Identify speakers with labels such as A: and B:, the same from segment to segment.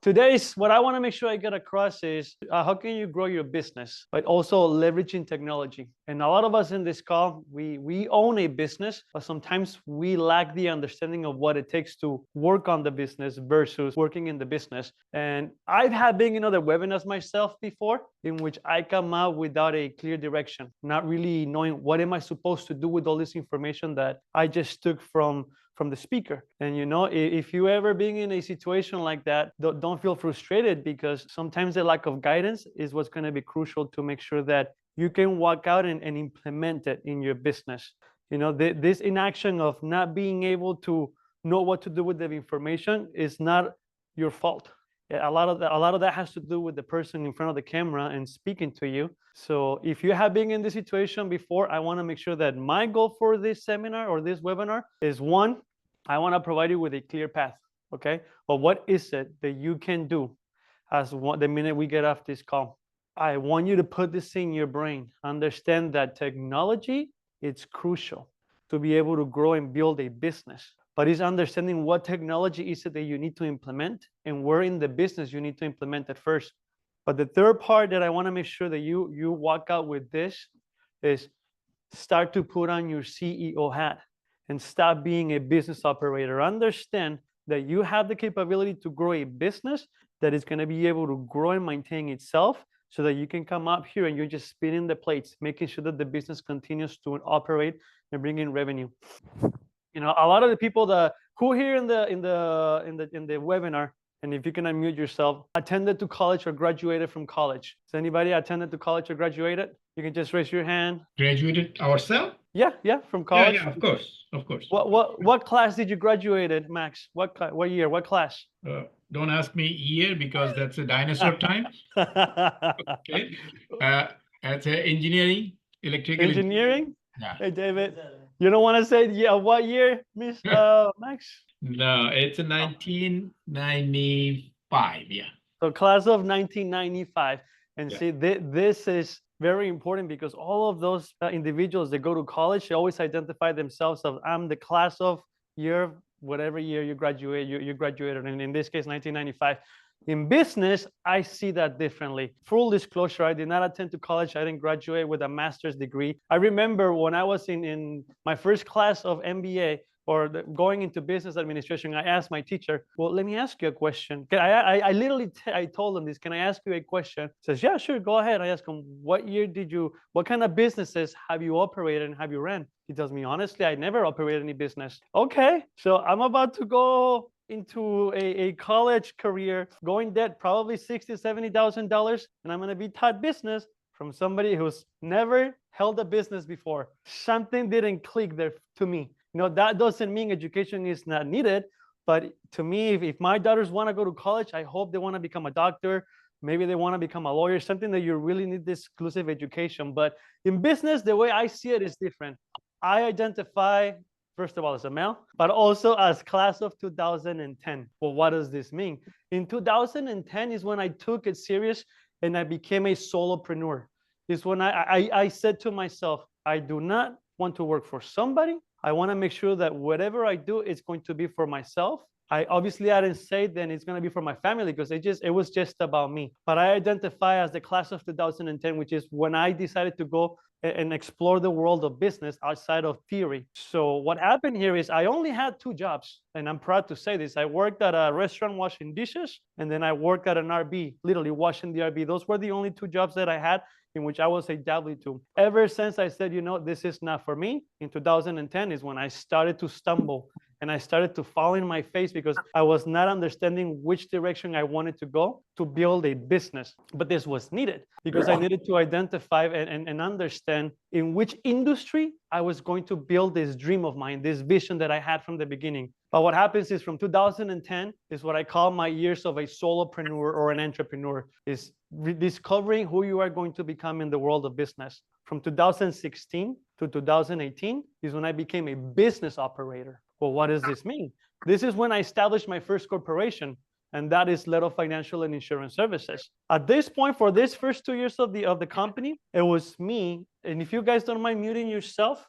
A: Today's what I want to make sure I get across is how can you grow your business, but also leveraging technology. And a lot of us in this call, we own a business, but sometimes we lack the understanding of what it takes to work on the business versus working in the business. And I've had been in other webinars myself before, in which I come out without a clear direction, not really knowing what am I supposed to do with all this information that I just took from the speaker. And if you ever been in a situation like that, don't feel frustrated, because sometimes the lack of guidance is what's going to be crucial to make sure that you can walk out and implement it in your business. This inaction of not being able to know what to do with the information is not your fault. A lot of that has to do with the person in front of the camera and speaking to you. So if you have been in this situation before, I want to make sure that my goal for this seminar or this webinar is, one, I want to provide you with a clear path. Okay, but what is it that you can do the minute we get off this call? I want you to put this in your brain. Understand that technology, it's crucial to be able to grow and build a business. But it's understanding what technology is it that you need to implement and where in the business you need to implement it first. But the third part that I want to make sure that you walk out with this is start to put on your CEO hat and stop being a business operator. Understand that you have the capability to grow a business that is going to be able to grow and maintain itself, so that you can come up here and you're just spinning the plates, making sure that the business continues to operate and bring in revenue. A lot of the people who here in the webinar, and if you can unmute yourself, attended to college or graduated from college. Has anybody attended to college or graduated? You can just raise your hand.
B: Graduated ourselves?
A: Yeah, from college.
B: Yeah, of course.
A: What class did you graduated, Max? What year? What class?
B: Don't ask me year, because that's a dinosaur time. Okay. That's engineering, electrical
A: engineering.
B: Yeah.
A: Hey, David, you don't want to say what year, Miss Max?
B: No, it's a 1995. Yeah.
A: So class of 1995. And
B: Yeah.
A: see, this is very important, because all of those individuals that go to college, they always identify themselves as, I'm the class of whatever year you graduated, and in this case, 1995. In business, I see that differently. Full disclosure, I did not attend to college. I didn't graduate with a master's degree. I remember when I was in my first class of MBA, or going into business administration, I asked my teacher, well, let me ask you a question. I literally I told him this, can I ask you a question? He says, yeah, sure, go ahead. I asked him, what kind of businesses have you operated and have you ran? He tells me, honestly, I never operated any business. Okay, so I'm about to go into a college career, going debt probably $60,000, $70,000, and I'm going to be taught business from somebody who's never held a business before. Something didn't click there to me. That doesn't mean education is not needed, but to me, if my daughters want to go to college, I hope they want to become a doctor. Maybe they want to become a lawyer, something that you really need this exclusive education. But in business, the way I see it is different. I identify, first of all, as a male, but also as class of 2010. Well, what does this mean? In 2010 is when I took it serious and I became a solopreneur. Is when I said to myself, I do not want to work for somebody. I want to make sure that whatever I do is going to be for myself. I didn't say then it's going to be for my family, because it was just about me. But I identify as the class of 2010, which is when I decided to go and explore the world of business outside of theory. So what happened here is I only had 2 jobs, and I'm proud to say this. I worked at a restaurant washing dishes, and then I worked at an RV, literally washing the RV. Those were the only 2 jobs that I had in which I was a W2. Ever since I said, this is not for me, in 2010 is when I started to stumble and I started to fall in my face, because I was not understanding which direction I wanted to go to build a business. But this was needed, because I needed to identify and understand in which industry I was going to build this dream of mine, this vision that I had from the beginning. But what happens is from 2010 is what I call my years of a solopreneur or an entrepreneur, is rediscovering who you are going to become in the world of business. From 2016 to 2018 is when I became a business operator. Well, what does this mean? This is when I established my first corporation, and that is Leto Financial and Insurance Services. At this point, for this first 2 years of the company, it was me. And if you guys don't mind muting yourself,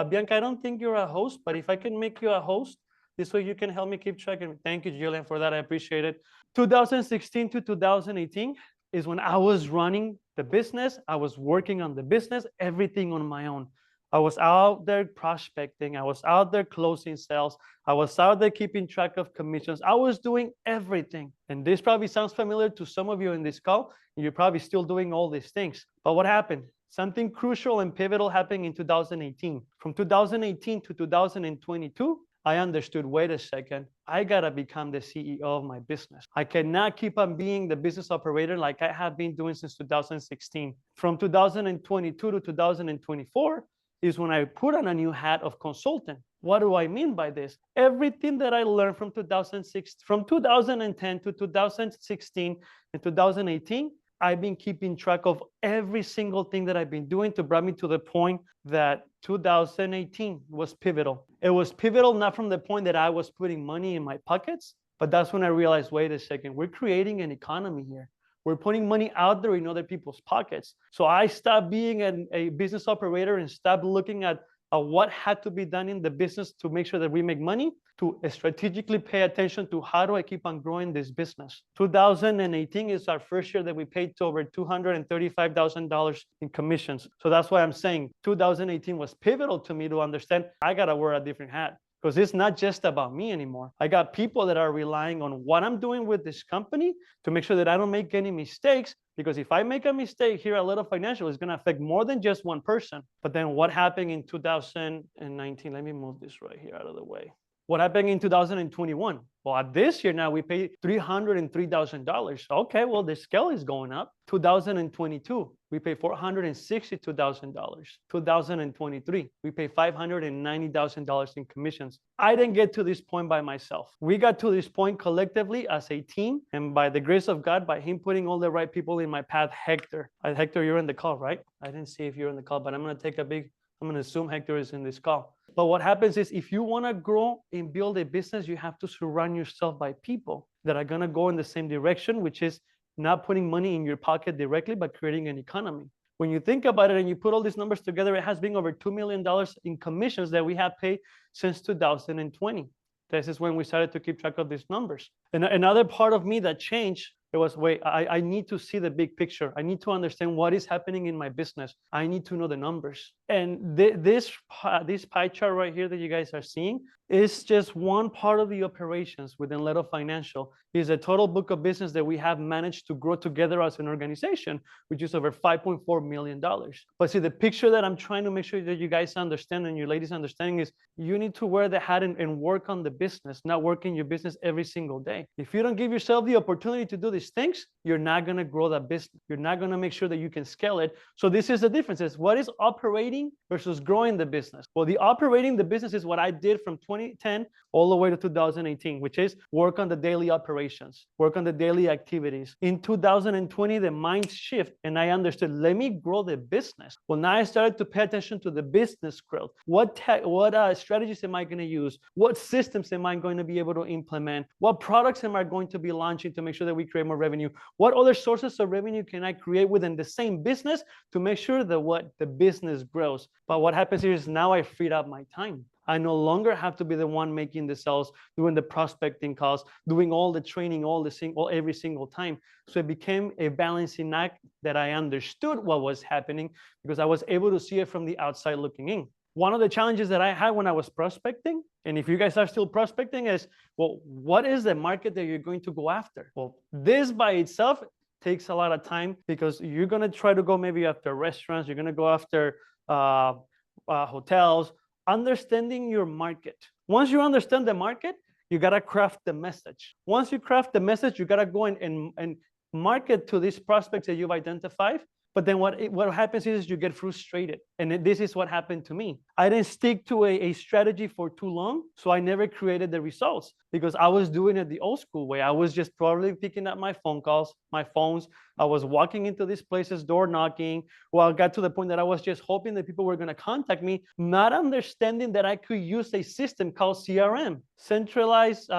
A: Bianca, I don't think you're a host, but if I can make you a host, This way you can help me keep track. And thank you, Jillian, for that. I appreciate it. 2016 to 2018 is when I was running the business. I was working on the business, everything on my own. I was out there prospecting. I was out there closing sales. I was out there keeping track of commissions. I was doing everything. And this probably sounds familiar to some of you in this call. You're probably still doing all these things. But what happened? Something crucial and pivotal happened in 2018. From 2018 to 2022, I understood, wait a second, I gotta become the CEO of my business. I cannot keep on being the business operator like I have been doing since 2016. From 2022 to 2024 is when I put on a new hat of consultant. What do I mean by this? Everything that I learned from 2006, from 2010 to 2016 and 2018, I've been keeping track of every single thing that I've been doing to bring me to the point that 2018 was pivotal. It was pivotal not from the point that I was putting money in my pockets, but that's when I realized, wait a second, we're creating an economy here. We're putting money out there in other people's pockets. So I stopped being a business operator and stopped looking at what had to be done in the business to make sure that we make money, to strategically pay attention to how do I keep on growing this business. 2018 is our first year that we paid to over $235,000 in commissions. So that's why I'm saying 2018 was pivotal to me to understand I got to wear a different hat. Because it's not just about me anymore. I got people that are relying on what I'm doing with this company to make sure that I don't make any mistakes. Because if I make a mistake here at Little Financial, it's going to affect more than just one person. But then what happened in 2019? Let me move this right here out of the way. What happened in 2021? Well, at this year now, we pay $303,000. Okay, well, the scale is going up. 2022, we pay $462,000. 2023, we pay $590,000 in commissions. I didn't get to this point by myself. We got to this point collectively as a team, and by the grace of God, by him putting all the right people in my path. Hector, you're in the call, right? I didn't see if you're in the call, but I'm going to assume Hector is in this call. But what happens is if you want to grow and build a business, you have to surround yourself by people that are going to go in the same direction, which is not putting money in your pocket directly, but creating an economy. When you think about it and you put all these numbers together, it has been over $2 million in commissions that we have paid since 2020. This is when we started to keep track of these numbers. And another part of me that changed, it was, wait, I need to see the big picture. I need to understand what is happening in my business. I need to know the numbers. And this pie chart right here that you guys are seeing is just one part of the operations within Leto Financial. It's a total book of business that we have managed to grow together as an organization, which is over $5.4 million. But see, the picture that I'm trying to make sure that you guys understand and you ladies understanding is you need to wear the hat and work on the business, not work in your business every single day. If you don't give yourself the opportunity to do these things, you're not going to grow that business. You're not going to make sure that you can scale it. So this is the difference. Is what is operating versus growing the business? Well, the operating the business is what I did from 2010 all the way to 2018, which is work on the daily operations, work on the daily activities. In 2020, the mind shift and I understood, let me grow the business. Well, now I started to pay attention to the business growth. What strategies am I going to use? What systems am I going to be able to implement? What products am I going to be launching to make sure that we create more revenue? What other sources of revenue can I create within the same business to make sure that the business grows? But what happens here is now I freed up my time. I no longer have to be the one making the sales, doing the prospecting calls, doing all the training, every single time. So it became a balancing act that I understood what was happening because I was able to see it from the outside looking in. One of the challenges that I had when I was prospecting, and if you guys are still prospecting, is, well, what is the market that you're going to go after? Well, this by itself takes a lot of time because you're going to try to go maybe after restaurants, you're going to go after hotels, understanding your market. Once you understand the market, you got to craft the message. Once you craft the message, you got to go and market to these prospects that you've identified. But then what happens is you get frustrated. And this is what happened to me. I didn't stick to a strategy for too long. So I never created the results because I was doing it the old school way. I was just probably picking up my phones. I was walking into these places, door knocking. Well, I got to the point that I was just hoping that people were going to contact me, not understanding that I could use a system called CRM, centralized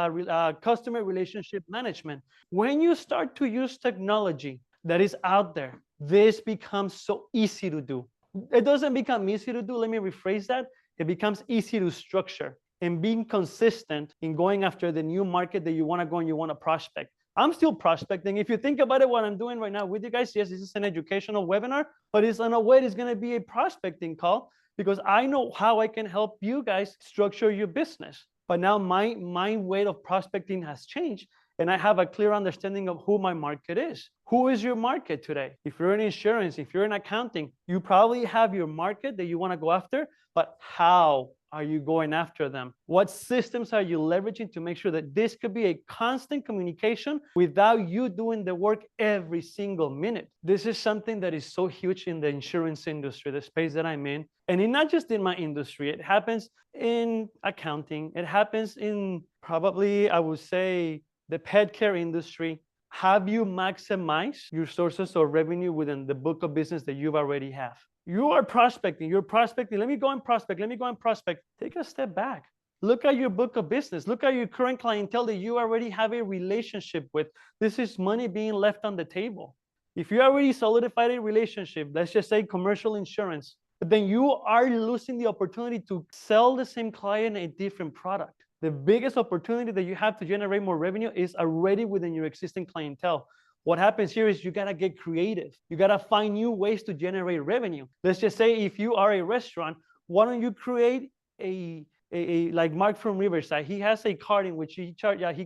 A: customer relationship management. When you start to use technology that is out there, this becomes so easy to do. It doesn't become easy to do. Let me rephrase that. It becomes easy to structure. and being consistent in going after the new market that you want to go and you want to prospect. I'm still prospecting. If you think about it, what I'm doing right now with you guys, yes, this is an educational webinar, but it's in a way it's going to be a prospecting call because I know how I can help you guys structure your business. But now my way of prospecting has changed, and I have a clear understanding of who my market is. Who is your market today? If you're in insurance, if you're in accounting, you probably have your market that you want to go after, but how are you going after them? What systems are you leveraging to make sure that this could be a constant communication without you doing the work every single minute? This is something that is so huge in the insurance industry, the space that I'm in. And it's not just in my industry, it happens in accounting, it happens in probably, I would say, the pet care industry. Have you maximized your sources of revenue within the book of business that you already have? You are prospecting, you're prospecting. Let me go and prospect. Let me go and prospect. Take a step back. Look at your book of business. Look at your current clientele that you already have a relationship with. This is money being left on the table. If you already solidified a relationship, let's just say commercial insurance, but then you are losing the opportunity to sell the same client a different product. The biggest opportunity that you have to generate more revenue is already within your existing clientele. What happens here is you got to get creative. You got to find new ways to generate revenue. Let's just say if you are a restaurant, why don't you create a like Mark from Riverside? He has a card in which he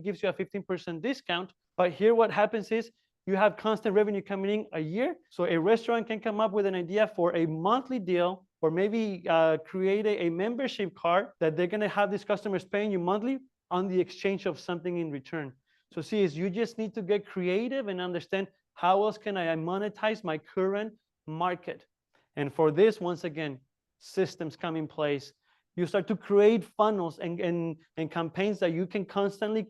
A: gives you a 15% discount. But here what happens is you have constant revenue coming in a year. So a restaurant can come up with an idea for a monthly deal, or maybe create a membership card that they're going to have these customers paying you monthly on the exchange of something in return. So see, is you just need to get creative and understand how else can I monetize my current market. And for this, once again, systems come in place. You start to create funnels and campaigns that you can constantly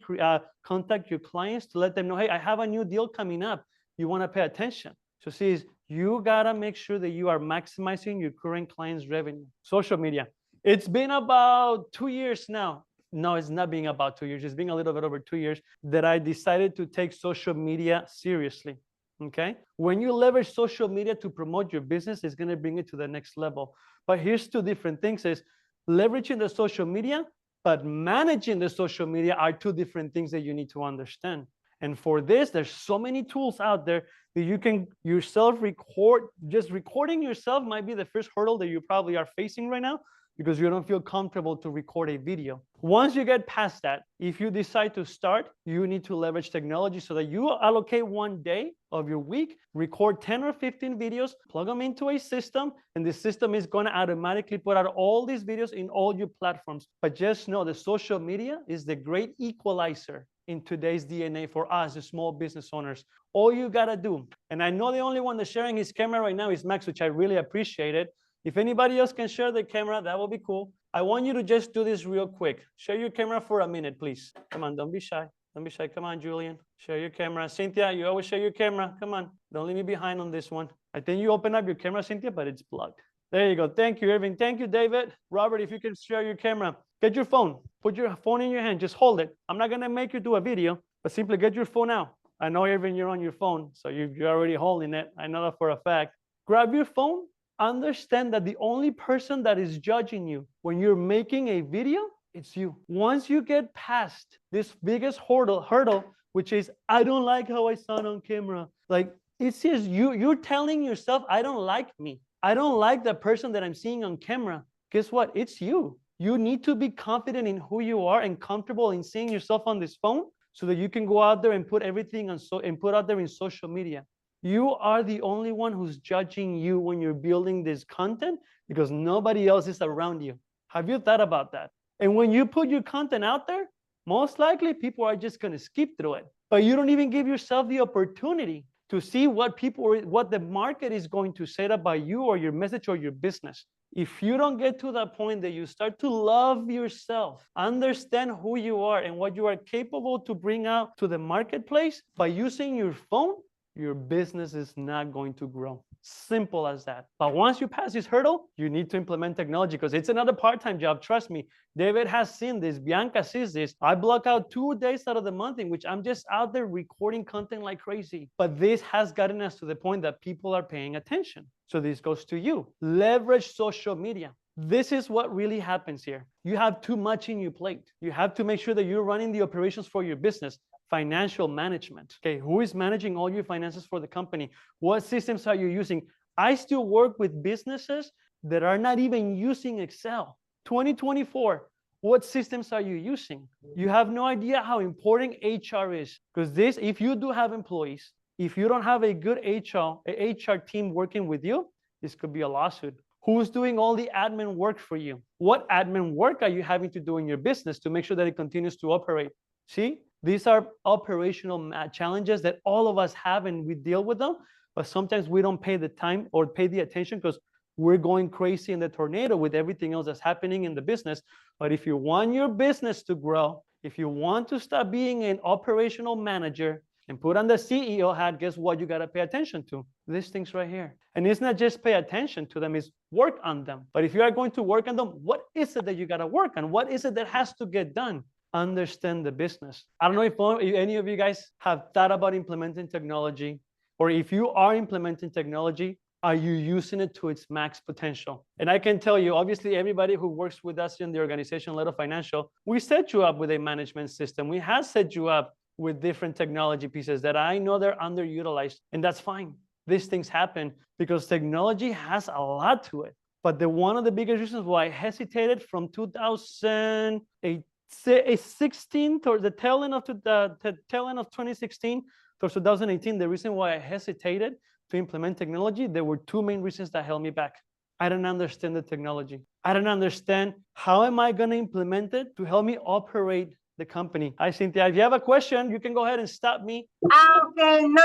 A: contact your clients to let them know, hey, I have a new deal coming up. You want to pay attention. So see, is you got to make sure that you are maximizing your current clients' revenue. Social media. It's been about 2 years now. No, it's not being about 2 years. It's been a little bit over 2 years that I decided to take social media seriously. Okay. When you leverage social media to promote your business, it's going to bring it to the next level. But here's two different things: is leveraging the social media, but managing the social media are two different things that you need to understand. And for this, there's so many tools out there that you can yourself record. Just recording yourself might be the first hurdle that you probably are facing right now, because you don't feel comfortable to record a video. Once you get past that, if you decide to start, you need to leverage technology so that you allocate 1 day of your week, record 10 or 15 videos, plug them into a system, and the system is going to automatically put out all these videos in all your platforms. But just know the social media is the great equalizer in today's DNA for us, the small business owners. All you got to do, and I know the only one that's sharing his camera right now is Max, which I really appreciate it. If anybody else can share the camera, that will be cool. I want you to just do this real quick. Share your camera for a minute, please. Come on, don't be shy. Don't be shy. Come on, Julian. Share your camera. Cynthia, you always share your camera. Come on. Don't leave me behind on this one. I think you open up your camera, Cynthia, but it's plugged. There you go. Thank you, Irving. Thank you, David. Robert, if you can share your camera. Get your phone. Put your phone in your hand. Just hold it. I'm not going to make you do a video, but simply get your phone out. I know, Irving, you're on your phone, so you're already holding it. I know that for a fact. Grab your phone. Understand that the only person that is judging you when you're making a video, it's you. Once you get past this biggest hurdle, which is, I don't like how I sound on camera. Like, it's just you're telling yourself, I don't like me. I don't like the person that I'm seeing on camera. Guess what? It's you. You need to be confident in who you are and comfortable in seeing yourself on this phone so that you can go out there and put everything on and put out there in social media. You are the only one who's judging you when you're building this content, because nobody else is around you. Have you thought about that? And when you put your content out there, most likely people are just going to skip through it. But you don't even give yourself the opportunity to see what the market is going to say about you or your message or your business. If you don't get to that point that you start to love yourself, understand who you are and what you are capable to bring out to the marketplace by using your phone, your business is not going to grow. Simple as that. But once you pass this hurdle, you need to implement technology, because it's another part-time job. Trust me, David has seen this. Bianca sees this. I block out 2 days out of the month in which I'm just out there recording content like crazy. But this has gotten us to the point that people are paying attention. So this goes to you. Leverage social media. This is what really happens here. You have too much in your plate. You have to make sure that you're running the operations for your business. Financial management. Okay, who is managing all your finances for the company? What systems are you using? I still work with businesses that are not even using Excel. 2024, what systems are you using? You have no idea how important HR is, because this, if you do have employees, if you don't have a good HR team working with you, this could be a lawsuit. Who's doing all the admin work for you? What admin work are you having to do in your business to make sure that it continues to operate? See, these are operational challenges that all of us have and we deal with them, but sometimes we don't pay the time or pay the attention because we're going crazy in the tornado with everything else that's happening in the business. But if you want your business to grow, if you want to stop being an operational manager and put on the CEO hat, guess what you got to pay attention to? These things right here. And it's not just pay attention to them, it's work on them. But if you are going to work on them, what is it that you got to work on? What is it that has to get done? Understand the business. I don't know if any of you guys have thought about implementing technology, or if you are implementing technology, are you using it to its max potential? And I can tell you, obviously, everybody who works with us in the organization, Leto Financial, we set you up with a management system. We have set you up with different technology pieces that I know they're underutilized, and that's fine. These things happen because technology has a lot to it. But one of the biggest reasons why I hesitated from 2016 towards the tail end of 2016 towards 2018, the reason why I hesitated to implement technology, there were two main reasons that held me back. I don't understand the technology. I don't understand how am I going to implement it to help me operate the company. Hi, Cynthia. If you have a question, you can go ahead and stop me.
C: Okay. No.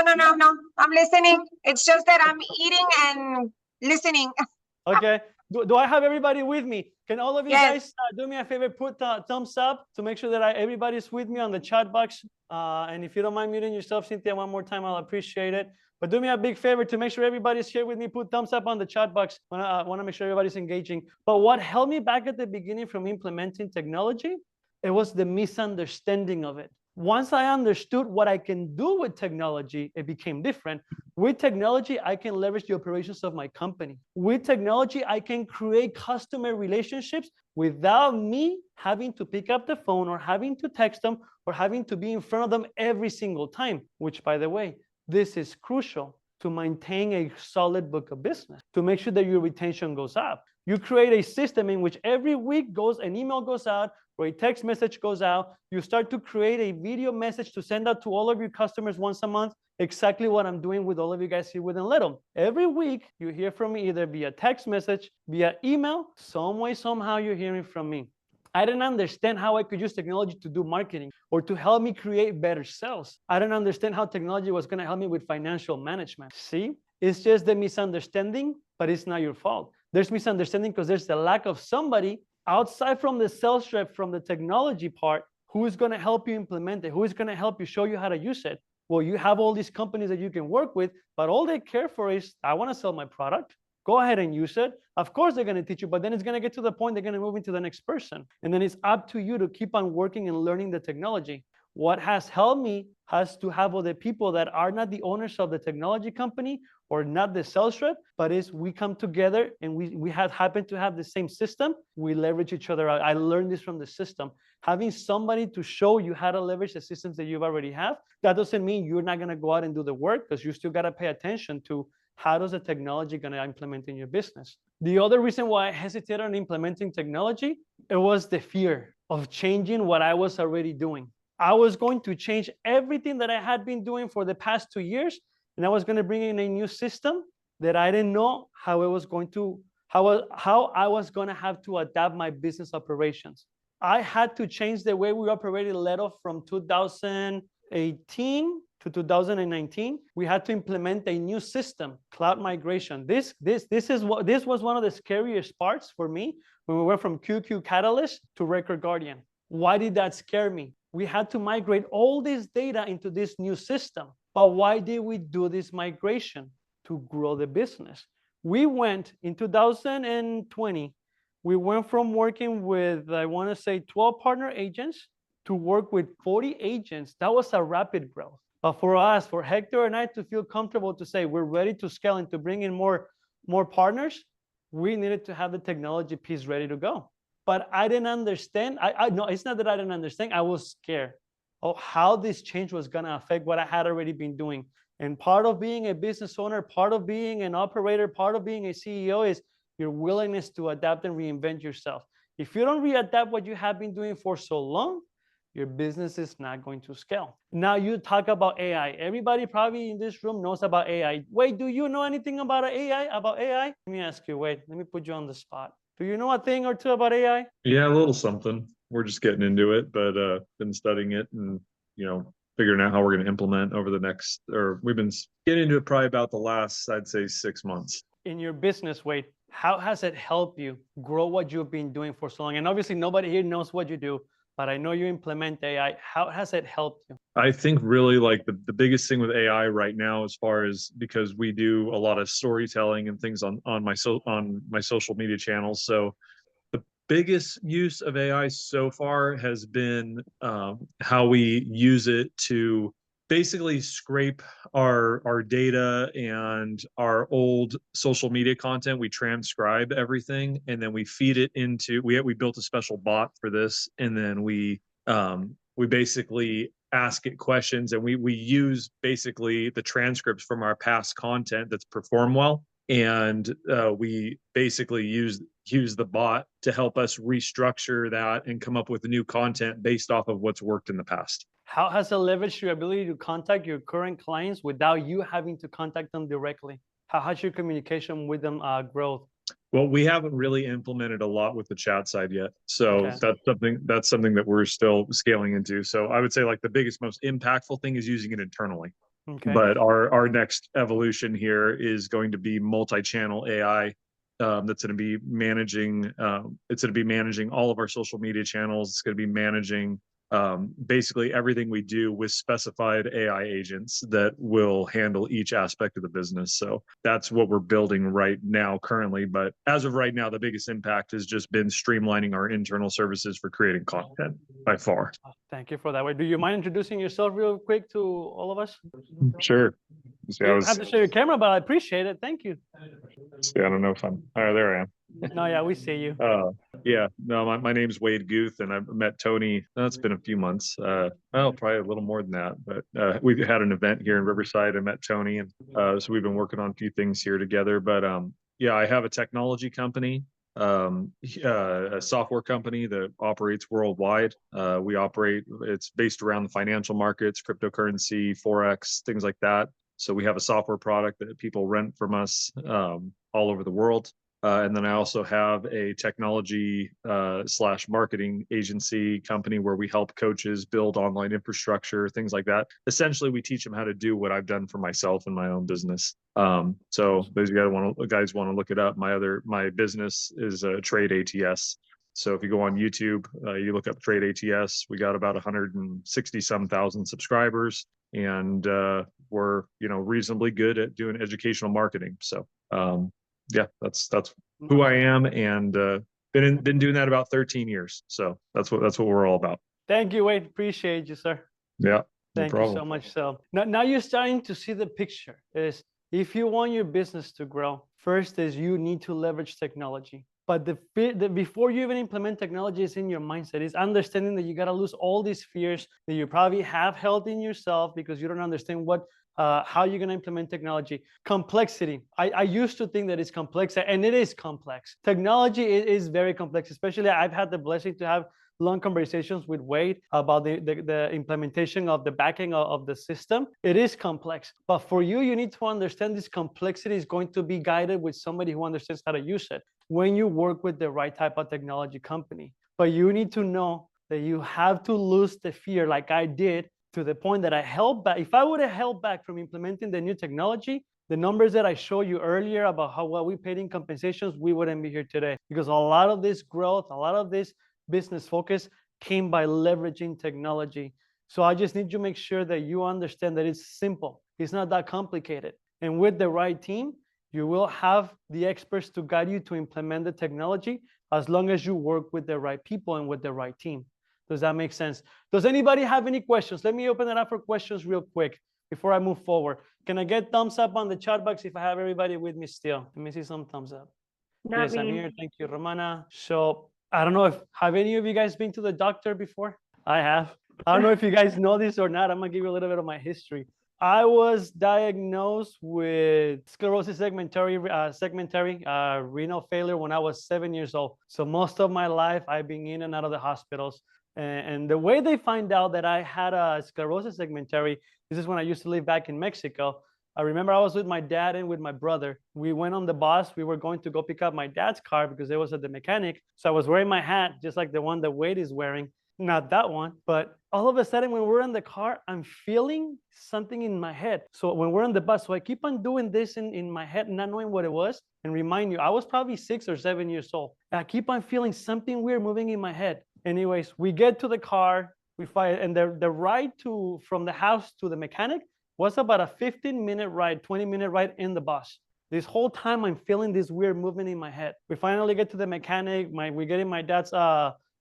C: I'm listening. It's just that I'm eating and listening.
A: Okay. Do I have everybody with me? Can all of you
C: Yes.
A: guys do me a favor, put thumbs up to make sure that everybody's with me on the chat box. And if you don't mind muting yourself, Cynthia, one more time, I'll appreciate it. But do me a big favor to make sure everybody's here with me. Put thumbs up on the chat box. I want to make sure everybody's engaging. But what held me back at the beginning from implementing technology, it was the misunderstanding of it. Once I understood what I can do with technology, it became different. With technology, I can leverage the operations of my company. With technology, I can create customer relationships without me having to pick up the phone or having to text them or having to be in front of them every single time, which, by the way, this is crucial to maintain a solid book of business, to make sure that your retention goes up. You create a system in which every week an email goes out or a text message goes out. You start to create a video message to send out to all of your customers once a month. Exactly what I'm doing with all of you guys here within Little. Every week, you hear from me either via text message, via email, some way, somehow you're hearing from me. I didn't understand how I could use technology to do marketing or to help me create better sales. I didn't understand how technology was going to help me with financial management. See, it's just the misunderstanding, but it's not your fault. There's misunderstanding because there's the lack of somebody outside from the sales rep, from the technology part, who is going to help you implement it, who is going to help you show you how to use it. Well, you have all these companies that you can work with, but all they care for is, I want to sell my product. Go ahead and use it. Of course, they're going to teach you, but then it's going to get to the point they're going to move into the next person. And then it's up to you to keep on working and learning the technology. What has helped me has to have other people that are not the owners of the technology company or not the sales rep, but is we come together and we have happened to have the same system. We leverage each other out. I learned this from the system. Having somebody to show you how to leverage the systems that you already have, that doesn't mean you're not going to go out and do the work, because you still got to pay attention to how does the technology going to implement in your business. The other reason why I hesitated on implementing technology, it was the fear of changing what I was already doing. I was going to change everything that I had been doing for the past 2 years, and I was going to bring in a new system that I didn't know how I was going to have to adapt my business operations. I had to change the way we operated Leto from 2018 to 2019. We had to implement a new system, cloud migration. This was one of the scariest parts for me when we went from QQ Catalyst to Record Guardian. Why did that scare me? We had to migrate all this data into this new system. But why did we do this migration? To grow the business. We went in 2020, we went from working with, I want to say 12 partner agents to work with 40 agents. That was a rapid growth. But for us, for Hector and I to feel comfortable to say we're ready to scale and to bring in more partners, we needed to have the technology piece ready to go. But I didn't understand. No, it's not that I didn't understand. I was scared of how this change was going to affect what I had already been doing. And part of being a business owner, part of being an operator, part of being a CEO is your willingness to adapt and reinvent yourself. If you don't readapt what you have been doing for so long, your business is not going to scale. Now you talk about AI. Everybody probably in this room knows about AI. Wait, do you know anything about AI? Let me ask you, wait, let me put you on the spot. Do you know a thing or two about AI?
D: Yeah, a little something. We're just getting into it, but been studying it and figuring out how we're going to implement over the next, or we've been getting into it probably about the last, I'd say, 6 months.
A: In your business, Wade, how has it helped you grow what you've been doing for so long? And obviously nobody here knows what you do, but I know you implement AI. How has it helped you?
D: I think really like the biggest thing with AI right now, as far as, because we do a lot of storytelling and things on my social media channels. So the biggest use of AI so far has been how we use it to basically scrape our data and our old social media content. We transcribe everything and then we feed it into, we built a special bot for this, and then we basically ask it questions, and we use basically the transcripts from our past content that's performed well, and we basically use the bot to help us restructure that and come up with new content based off of what's worked in the past.
A: How has it leveraged your ability to contact your current clients without you having to contact them directly? How has your communication with them grown?
D: Well, we haven't really implemented a lot with the chat side yet. So
A: Okay.
D: that's something that we're still scaling into. So I would say like the biggest, most impactful thing is using it internally.
A: Okay.
D: But our next evolution here is going to be multi-channel AI. That's going to be managing. It's going to be managing all of our social media channels. It's going to be managing basically everything we do with specified AI agents that will handle each aspect of the business. So that's what we're building right now currently. But as of right now, the biggest impact has just been streamlining our internal services for creating content by far.
A: Thank you for that. Wait, do you mind introducing yourself real quick to all of us?
D: Sure.
A: You don't have to show your camera, but I appreciate it. Thank you.
D: I don't know if I'm. Oh, there I am.
A: No, yeah, we see you.
D: Yeah, no, my name's Wade Guth, and I've met Tony. It's been a few months. Well, probably a little more than that, but we had an event here in Riverside. I met Tony, and so we've been working on a few things here together. But yeah, I have a technology company, a software company that operates worldwide. It's based around the financial markets, cryptocurrency, Forex, things like that. So we have a software product that people rent from us all over the world. And then I also have a technology / marketing agency company where we help coaches build online infrastructure, things like that. Essentially, we teach them how to do what I've done for myself in my own business. So those guys want to look it up. My business is Trade ATS. So if you go on YouTube, you look up Trade ATS, we got about 160 some thousand subscribers, and we're reasonably good at doing educational marketing. So yeah, that's who I am, and been doing that about 13 years. So that's what we're all about.
A: Thank you, Wade. Appreciate you, sir.
D: Yeah,
A: Thank you so much. So now you're starting to see the picture. Is if you want your business to grow, first is you need to leverage technology. But before you even implement technology, is in your mindset. Is understanding that you got to lose all these fears that you probably have held in yourself because you don't understand how you're going to implement technology. Complexity. I used to think that it's complex, and it is complex. Technology is very complex, especially I've had the blessing to have long conversations with Wade about the implementation of the backing of the system. It is complex, but for you need to understand this complexity is going to be guided with somebody who understands how to use it when you work with the right type of technology company. But you need to know that you have to lose the fear, like I did, to the point that I held back. If I would have held back from implementing the new technology, the numbers that I showed you earlier about how well we paid in compensations, we wouldn't be here today, because a lot of this growth, a lot of this business focus came by leveraging technology. So I just need to make sure that you understand that it's simple. It's not that complicated. And with the right team, you will have the experts to guide you to implement the technology, as long as you work with the right people and with the right team. Does that make sense? Does anybody have any questions? Let me open it up for questions real quick before I move forward. Can I get thumbs up on the chat box if I have everybody with me still? Let me see some thumbs up.
C: Not
A: Yes, I'm
C: me.
A: here. Thank you, Romana. So I don't know if have any of you guys been to the doctor before? I have. I don't know if you guys know this or not. I'm gonna give you a little bit of my history. I was diagnosed with sclerosis segmentary renal failure when I was 7 years old. So most of my life, I've been in and out of the hospitals. And the way they find out that I had a sclerosis segmentary, this is when I used to live back in Mexico. I remember I was with my dad and with my brother. We went on the bus. We were going to go pick up my dad's car because it was at the mechanic. So I was wearing my hat, just like the one that Wade is wearing. Not that one, but all of a sudden when we're in the car, I'm feeling something in my head. So when we're on the bus, so I keep on doing this in my head, not knowing what it was. And remind you, I was probably 6 or 7 years old. And I keep on feeling something weird moving in my head. Anyways, we get to the car, we find, and the ride from the house to the mechanic was about a 15-minute ride, 20-minute ride in the bus. This whole time I'm feeling this weird movement in my head. We finally get to the mechanic. We get in my dad's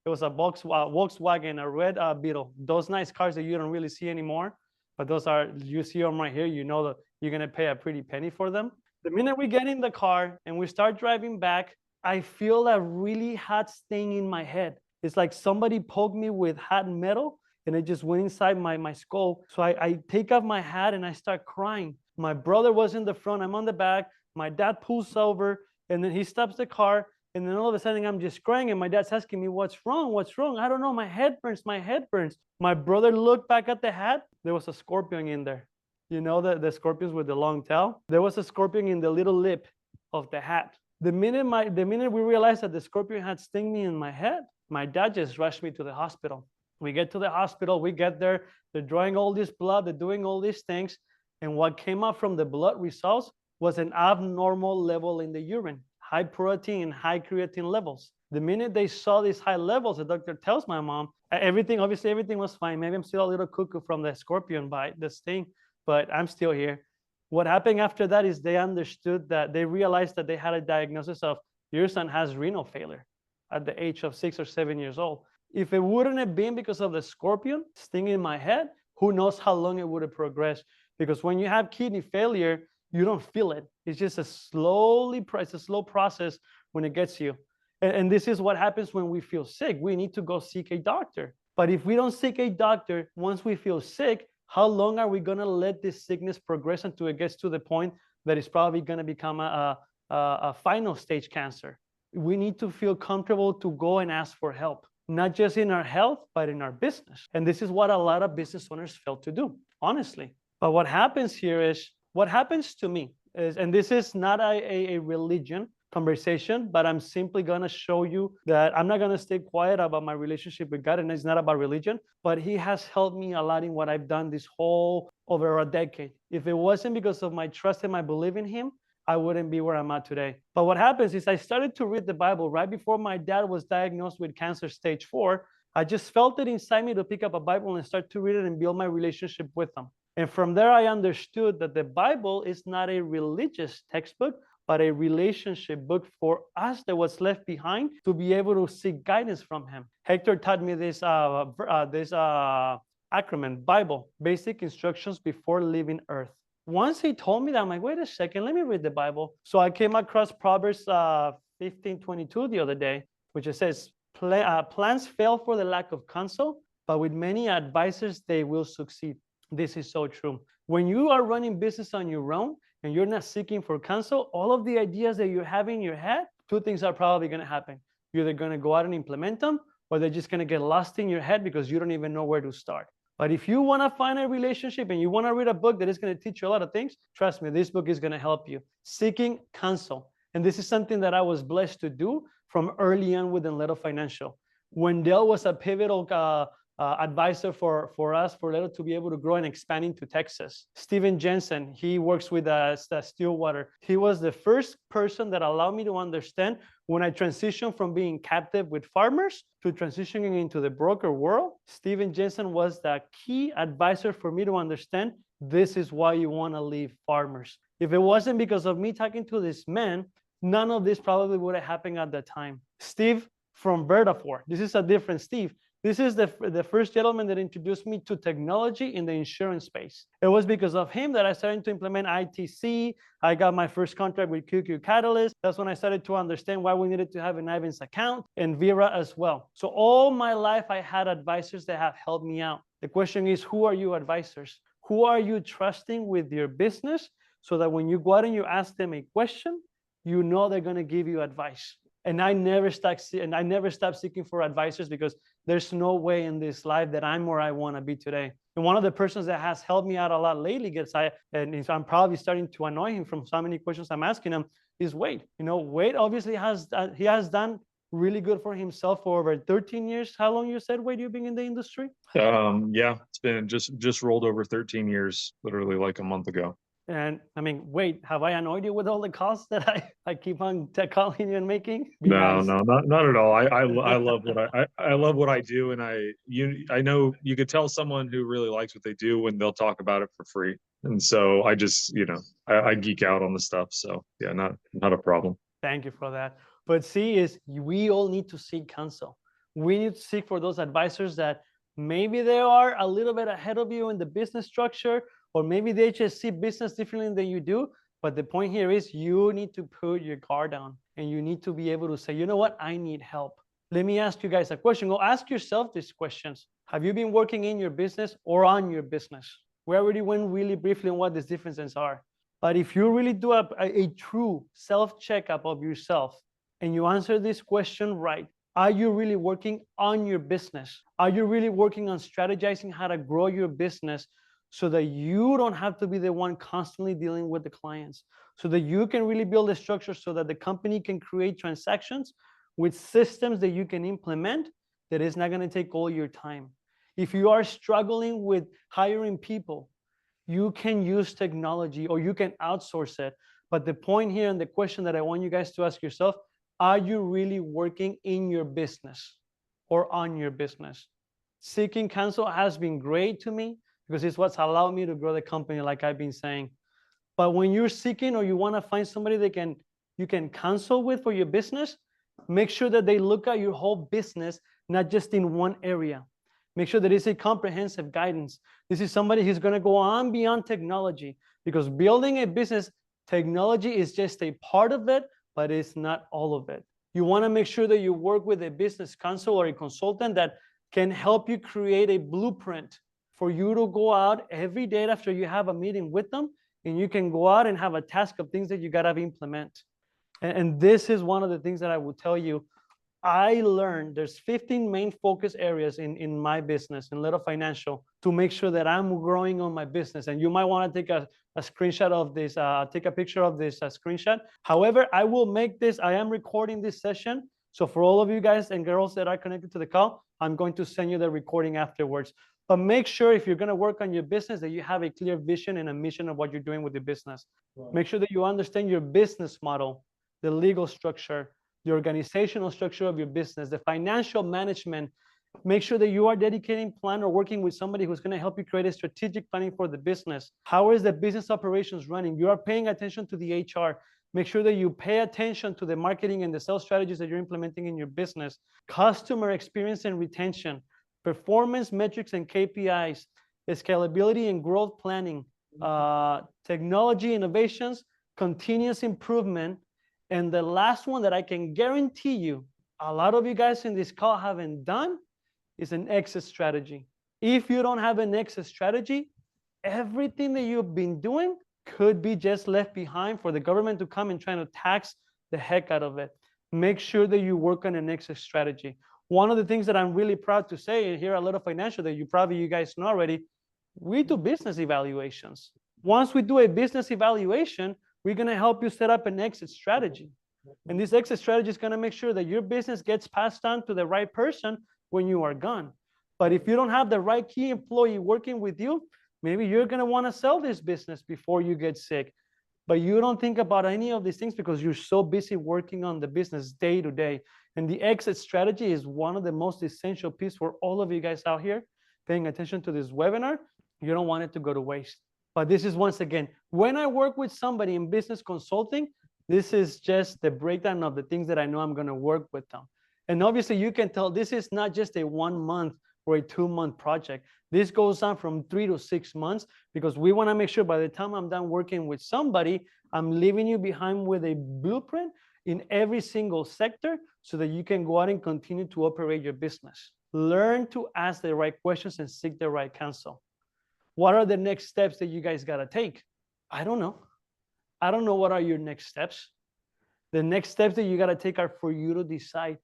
A: it was a Volkswagen, a red Beetle. Those nice cars that you don't really see anymore, but those are, you see them right here, you know that you're gonna pay a pretty penny for them. The minute we get in the car and we start driving back, I feel a really hot sting in my head. It's like somebody poked me with hot metal and it just went inside my skull. So I take off my hat and I start crying. My brother was in the front, I'm on the back. My dad pulls over and then he stops the car. And then all of a sudden I'm just crying and my dad's asking me, what's wrong? What's wrong? I don't know. My head burns. My head burns. My brother looked back at the hat. There was a scorpion in there. You know, the scorpions with the long tail? There was a scorpion in the little lip of the hat. The minute we realized that the scorpion had stung me in my head, my dad just rushed me to the hospital. We get to the hospital, we get there, they're drawing all this blood, they're doing all these things. And what came out from the blood results was an abnormal level in the urine, high protein, high creatine levels. The minute they saw these high levels, the doctor tells my mom, obviously everything was fine. Maybe I'm still a little cuckoo from the scorpion bite, the sting, but I'm still here. What happened after that is they understood that, they realized that they had a diagnosis of your son has renal failure at the age of 6 or 7 years old. If it wouldn't have been because of the scorpion stinging my head, who knows how long it would have progressed. Because when you have kidney failure, you don't feel it. It's just a slow process when it gets you. And this is what happens when we feel sick. We need to go seek a doctor. But if we don't seek a doctor, once we feel sick, how long are we going to let this sickness progress until it gets to the point that it's probably going to become a final stage cancer? We need to feel comfortable to go and ask for help, not just in our health, but in our business. And this is what a lot of business owners fail to do, honestly. But what happens here is, what happens to me is, and this is not a religion conversation, but I'm simply going to show you that I'm not going to stay quiet about my relationship with God, and it's not about religion, but He has helped me a lot in what I've done this whole over a decade. If it wasn't because of my trust and my belief in Him, I wouldn't be where I'm at today. But what happens is I started to read the Bible right before my dad was diagnosed with cancer stage 4. I just felt it inside me to pick up a Bible and start to read it and build my relationship with Him. And from there, I understood that the Bible is not a religious textbook, but a relationship book for us that was left behind to be able to seek guidance from Him. Hector taught me this acronym, Bible, Basic Instructions Before Leaving Earth. Once he told me that, I'm like, wait a second, let me read the Bible. So I came across Proverbs 15:22 the other day, which it says, plans fail for the lack of counsel, but with many advisors, they will succeed. This is so true. When you are running business on your own and you're not seeking for counsel, all of the ideas that you have in your head, two things are probably going to happen. You're either going to go out and implement them, or they're just going to get lost in your head because you don't even know where to start. But if you want to find a relationship and you want to read a book that is going to teach you a lot of things, trust me, this book is going to help you. Seeking counsel. And this is something that I was blessed to do from early on within Leto Financial. Wendell was a pivotal advisor for us, for Leto to be able to grow and expand into Texas. Steven Jensen, he works with Stillwater. He was the first person that allowed me to understand when I transitioned from being captive with farmers to transitioning into the broker world. Steven Jensen was the key advisor for me to understand this is why you want to leave farmers. If it wasn't because of me talking to this man, none of this probably would have happened at that time. Steve from Vertafor, this is a different Steve. This is the first gentleman that introduced me to technology in the insurance space. It was because of him that I started to implement ITC. I got my first contract with QQ Catalyst. That's when I started to understand why we needed to have an Ivans account and Vera as well. So all my life, I had advisors that have helped me out. The question is, who are you advisors? Who are you trusting with your business so that when you go out and you ask them a question, you know they're going to give you advice. And I never stopped seeking for advisors because there's no way in this life that I'm where I want to be today. And one of the persons that has helped me out a lot lately and I'm probably starting to annoy him from so many questions I'm asking him, is Wade. You know, Wade obviously has done really good for himself for over 13 years. How long you said, Wade, you've been in the industry?
D: Yeah, it's been just rolled over 13 years, literally like a month ago.
A: And I mean, wait, have I annoyed you with all the calls that I keep on calling you and making? Be
D: No,
A: nice.
D: no, not at all. I love what I love what I do, and I know you could tell someone who really likes what they do when they'll talk about it for free. And so I just, I geek out on the stuff. So yeah, not a problem.
A: Thank you for that. But see, is we all need to seek counsel. We need to seek for those advisors that maybe they are a little bit ahead of you in the business structure, or maybe they just see business differently than you do. But the point here is you need to put your guard down and you need to be able to say, you know what, I need help. Let me ask you guys a question. Go ask yourself these questions. Have you been working in your business or on your business? We already went really briefly on what these differences are. But if you really do a true self-checkup of yourself and you answer this question right, are you really working on your business? Are you really working on strategizing how to grow your business so that you don't have to be the one constantly dealing with the clients, so that you can really build a structure so that the company can create transactions with systems that you can implement that is not going to take all your time? If you are struggling with hiring people, you can use technology or you can outsource it. But the point here and the question that I want you guys to ask yourself, are you really working in your business or on your business? Seeking counsel has been great to me because it's what's allowed me to grow the company, like I've been saying. But when you're seeking or you want to find somebody that you can counsel with for your business, make sure that they look at your whole business, not just in one area. Make sure that it's a comprehensive guidance. This is somebody who's going to go on beyond technology, because building a business, technology is just a part of it, but it's not all of it. You want to make sure that you work with a business counsel or a consultant that can help you create a blueprint for you to go out every day after you have a meeting with them, and you can go out and have a task of things that you got to implement. And this is one of the things that I will tell you. I learned there's 15 main focus areas in my business, in Little Financial, to make sure that I'm growing on my business. And you might want to take a screenshot of this, take a picture of this screenshot. However, I will make this, I am recording this session. So for all of you guys and girls that are connected to the call, I'm going to send you the recording afterwards. But make sure if you're going to work on your business that you have a clear vision and a mission of what you're doing with your business. Right. Make sure that you understand your business model, the legal structure, the organizational structure of your business, the financial management. Make sure that you are dedicating plan or working with somebody who's going to help you create a strategic planning for the business. How is the business operations running? You are paying attention to the HR. Make sure that you pay attention to the marketing and the sales strategies that you're implementing in your business. Customer experience and retention, performance metrics and KPIs, scalability and growth planning, technology innovations, continuous improvement. And the last one that I can guarantee you, a lot of you guys in this call haven't done, is an exit strategy. If you don't have an exit strategy, everything that you've been doing could be just left behind for the government to come and try to tax the heck out of it. Make sure that you work on an exit strategy. One of the things that I'm really proud to say here at Little Financial that you guys know already, we do business evaluations. Once we do a business evaluation, we're going to help you set up an exit strategy. And this exit strategy is going to make sure that your business gets passed on to the right person when you are gone. But if you don't have the right key employee working with you, maybe you're going to want to sell this business before you get sick. But you don't think about any of these things because you're so busy working on the business day to day. And the exit strategy is one of the most essential pieces for all of you guys out here paying attention to this webinar. You don't want it to go to waste. But this is, once again, when I work with somebody in business consulting, this is just the breakdown of the things that I know I'm going to work with them. And obviously you can tell this is not just a 1 month or a 2-month project. This goes on from 3 to 6 months because we want to make sure by the time I'm done working with somebody, I'm leaving you behind with a blueprint in every single sector so that you can go out and continue to operate your business. Learn to ask the right questions and seek the right counsel. What are the next steps that you guys got to take? I don't know. I don't know what are your next steps. The next steps that you got to take are for you to decide.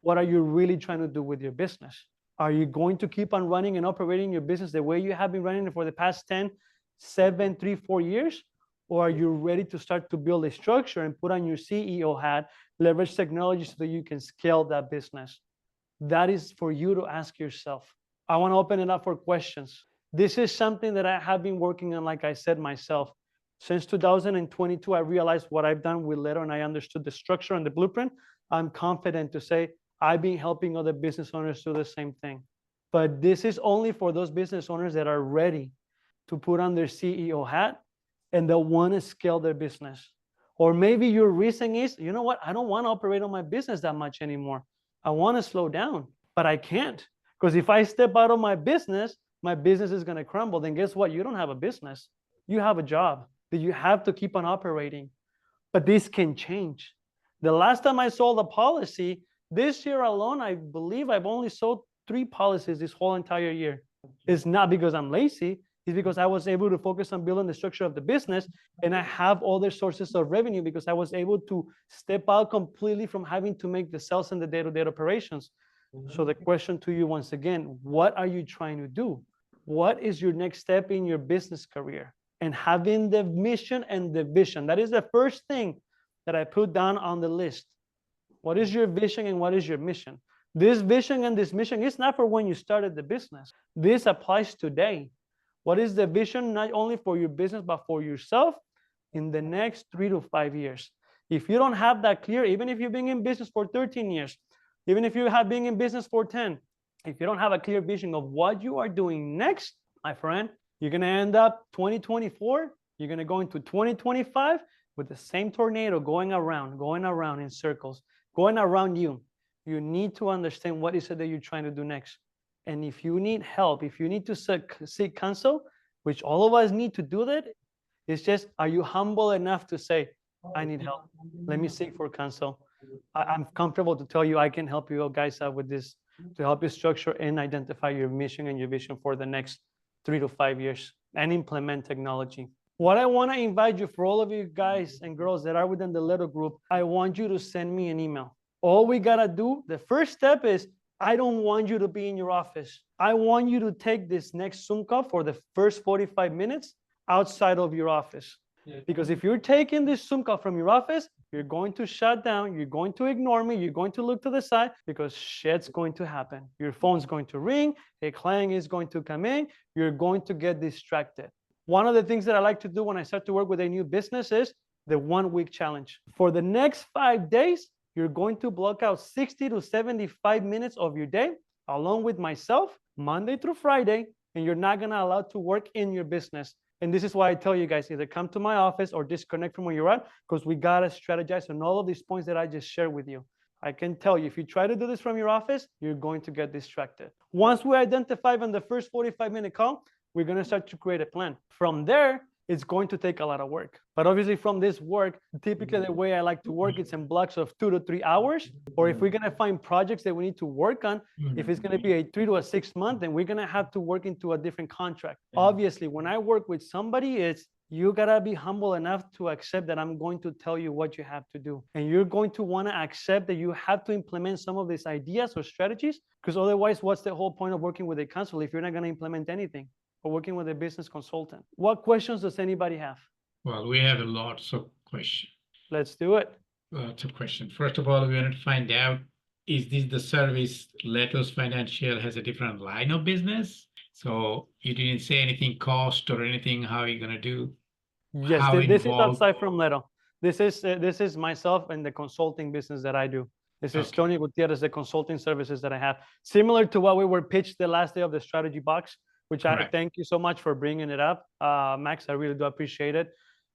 A: What are you really trying to do with your business? Are you going to keep on running and operating your business the way you have been running it for the past 10, 7, 3, 4 years? Or are you ready to start to build a structure and put on your CEO hat, leverage technology so that you can scale that business? That is for you to ask yourself. I want to open it up for questions. This is something that I have been working on, like I said myself. Since 2022, I realized what I've done with Leto and I understood the structure and the blueprint. I'm confident to say I've been helping other business owners do the same thing. But this is only for those business owners that are ready to put on their CEO hat and they want to scale their business. Or maybe your reason is, you know what, I don't want to operate on my business that much anymore. I want to slow down, but I can't. Because if I step out of my business is going to crumble. Then guess what? You don't have a business. You have a job that you have to keep on operating. But this can change. The last time I sold a policy, this year alone, I believe I've only sold 3 policies this whole entire year. It's not because I'm lazy. It's because I was able to focus on building the structure of the business and I have other sources of revenue because I was able to step out completely from having to make the sales and the day-to-day operations. So the question to you once again, what are you trying to do? What is your next step in your business career? And having the mission and the vision. That is the first thing that I put down on the list. What is your vision and what is your mission? This vision and this mission is not for when you started the business. This applies today. What is the vision, not only for your business, but for yourself in the next 3 to 5 years? If you don't have that clear, even if you've been in business for 13 years, even if you have been in business for 10, if you don't have a clear vision of what you are doing next, my friend, you're going to end up 2024, you're going to go into 2025 with the same tornado going around in circles, going around you. You need to understand what is it that you're trying to do next. And if you need help, if you need to seek counsel, which all of us need to do that, it's just, are you humble enough to say, I need help. Let me seek for counsel. I'm comfortable to tell you I can help you guys out with this to help you structure and identify your mission and your vision for the next 3 to 5 years and implement technology. What I want to invite you, for all of you guys and girls that are within the little group, I want you to send me an email. All we got to do, the first step is, I don't want you to be in your office. I want you to take this next Zoom call for the first 45 minutes outside of your office. Because if you're taking this Zoom call from your office, you're going to shut down, you're going to ignore me, you're going to look to the side because shit's going to happen. Your phone's going to ring, a client is going to come in, you're going to get distracted. One of the things that I like to do when I start to work with a new business is the 1-week challenge. For the next 5 days, you're going to block out 60 to 75 minutes of your day along with myself, Monday through Friday, and you're not going to allow to work in your business. And this is why I tell you guys, either come to my office or disconnect from where you're at, because we got to strategize on all of these points that I just shared with you. I can tell you, if you try to do this from your office, you're going to get distracted. Once we identify on the first 45-minute call, we're going to start to create a plan. From there, it's going to take a lot of work. But obviously from this work, typically the way I like to work, it's in blocks of 2 to 3 hours. Or if we're going to find projects that we need to work on, if it's going to be a 3 to 6 month, then we're going to have to work into a different contract. Obviously, when I work with somebody, it's you got to be humble enough to accept that I'm going to tell you what you have to do. And you're going to want to accept that you have to implement some of these ideas or strategies, because otherwise, what's the whole point of working with a counselor if you're not going to implement anything? Or working with a business consultant. What questions does anybody have?
B: Well, we have lots of questions.
A: Let's do it.
B: Lots of questions. First of all, we want to find out, is this the service Letos Financial has a different line of business? So you didn't say anything cost or anything, how are you going to do?
A: Yes, this is outside from Leto. This is myself and the consulting business that I do. This is Tony Gutierrez, the consulting services that I have. Similar to what we were pitched the last day of the strategy box, which I thank you so much for bringing it up. Max, I really do appreciate it.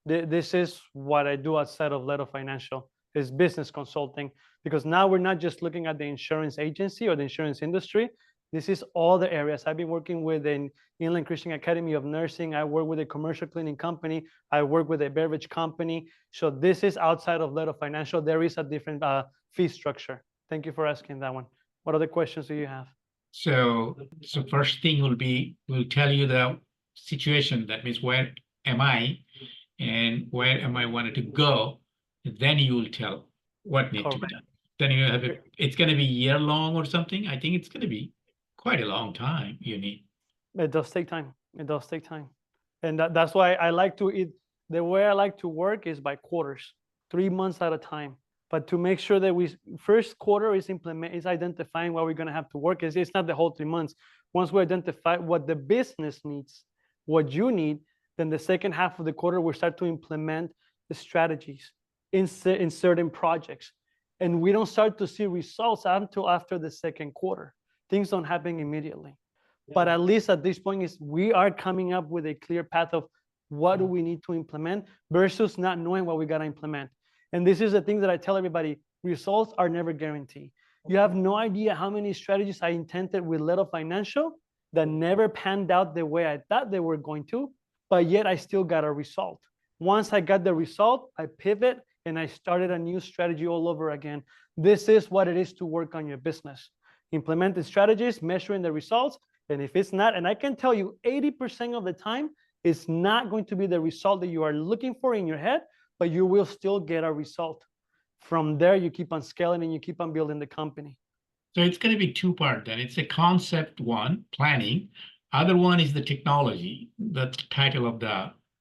A: This is what I do outside of Leto Financial. is business consulting, because now we're not just looking at the insurance agency or the insurance industry. This is all the areas. I've been working with an Inland Christian Academy of Nursing. I work with a commercial cleaning company. I work with a beverage company. So this is outside of Leto Financial. There is a different fee structure. Thank you for asking that one. What other questions do you have?
B: So first thing will be, we'll tell you the situation. That means where am I and where am I wanted to go? Then you will tell what needs to be
A: Correct.
B: done. Then you have it. It's going to be year long or something. I think it's going to be quite a long time you need.
A: It does take time. It does take time. And that's why I like to eat. The way I like to work is by quarters, 3 months at a time. But to make sure that we first quarter is identifying what we're going to have to work. It's not the whole 3 months. Once we identify what the business needs, what you need, then the second half of the quarter we start to implement the strategies in certain projects. And we don't start to see results until after the second quarter. Things don't happen immediately. But at least at this point is we are coming up with a clear path of what do we need to implement versus not knowing what we got to implement. And this is the thing that I tell everybody, results are never guaranteed. You have no idea how many strategies I intended with Leto Financial that never panned out the way I thought they were going to, but yet I still got a result. Once I got the result, I pivot and I started a new strategy all over again. This is what it is to work on your business. Implementing strategies, measuring the results. And if it's not, and I can tell you 80% of the time, it's not going to be the result that you are looking for in your head, but you will still get a result. From there, you keep on scaling and you keep on building the company.
B: So it's going to be two-part then. It's a concept one, planning. Other one is the technology. The title of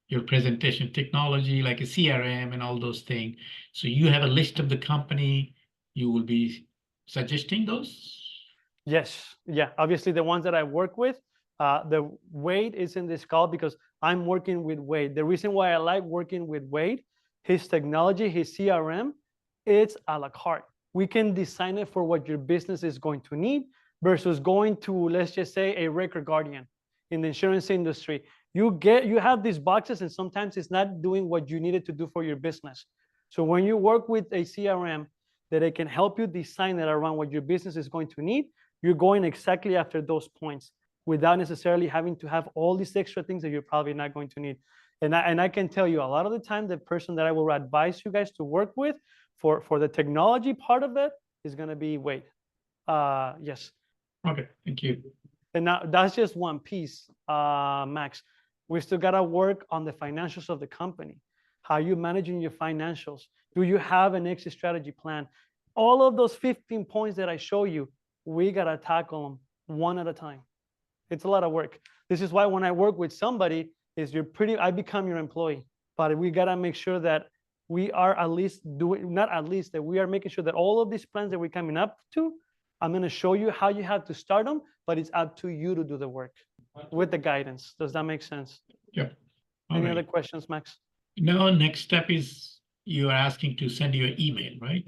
B: your presentation, technology, like a CRM and all those things. So you have a list of the company. You will be suggesting those?
A: Yes. Yeah. Obviously, the ones that I work with, the Wade is in this call because I'm working with Wade. The reason why I like working with Wade, his technology, his CRM, it's a la carte. We can design it for what your business is going to need versus going to, let's just say, a record guardian in the insurance industry. You have these boxes and sometimes it's not doing what you needed to do for your business. So when you work with a CRM that it can help you design it around what your business is going to need, you're going exactly after those points without necessarily having to have all these extra things that you're probably not going to need. And I can tell you a lot of the time, the person that I will advise you guys to work with for the technology part of it is going to be Wade. Yes.
B: Okay, thank you.
A: And now that's just one piece, Max. We still got to work on the financials of the company. How are you managing your financials? Do you have an exit strategy plan? All of those 15 points that I show you, we got to tackle them one at a time. It's a lot of work. This is why when I work with somebody, I become your employee. But we got to make sure that we are that we are making sure that all of these plans that we're coming up to, I'm going to show you how you have to start them, but it's up to you to do the work with the guidance. Does that make sense?
B: Yeah.
A: Any other questions, Max?
B: No, next step is you are asking to send you an email, right?